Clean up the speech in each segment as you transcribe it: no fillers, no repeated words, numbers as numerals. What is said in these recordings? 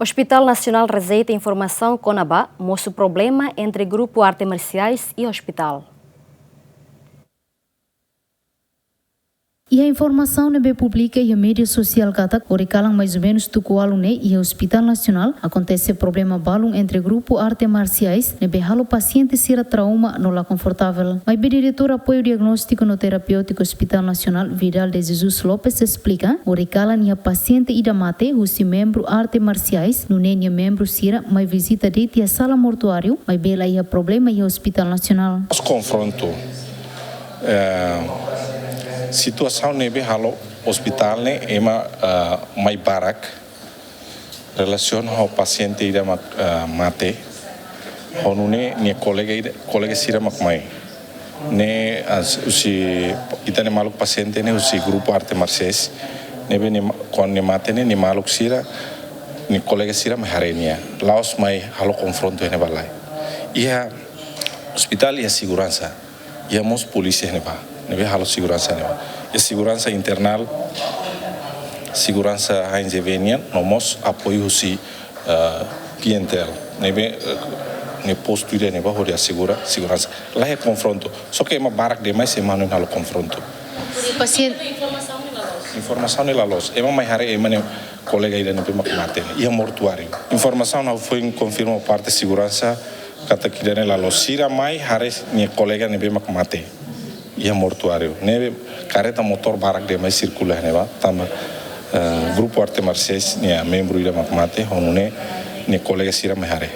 Hospital Nacional rejeita informação CONABA mostra o problema entre grupo artes marciais e hospital. E a informação nebe publica e a mídia social kata oricalang mais ou menos tukualune e o Hospital Nacional acontece problema balung entre grupo artes marciais nebe halo paciente sira trauma no la confortável. Mas diretor apoio diagnóstico no terapêutico Hospital Nacional Vidal de Jesus Lopes explica oricalang e a paciente ida mate husi membro artes marciais no nenia membro sira mas visita de a sala mortuário mas bela e a problema e o Hospital Nacional. Os confronto situação nebe halo hospital ne ema mai barak relação ao paciente ida mate honune ne colega sira mak mai ne usi ita ne maluk paciente ne usi grupo arte marciais nebe ne kon ne mate ne maluk sira ne colega sira mai harenia laos mai halo confronto ne balai ia hospital ia segurança ia mos polícia ne ba nebe halo segurança ne e segurança internal segurança hainjevenian nomos apoio si clientel nebe ne posto ide ne ba horia segurança lá é confronto só que é uma barak de mais semana no confronto Paciente informação ne lalos é uma mais hare é uma colega ide ne pema mate e a mortuário informação não foi confirmou parte segurança kata que ne lalos sira mais hare ne colega ne pema mate e a mortuário nebe careta motor barak de mais circular neba tama grupo arte marciais ne membro ida mate honune ne colega sira mehare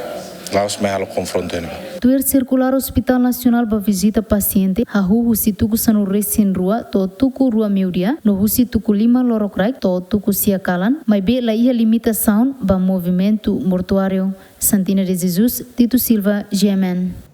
laos mehalo confronto neba Tuer circular Hospital Nacional ba visita paciente hahu husi tuku sanu resin rua to tuku rua meuria no husi tuku lima lorokrai to tuku siakalan mas be la ia limitação ba movimento mortuário Santina de Jesus Tito Silva GMN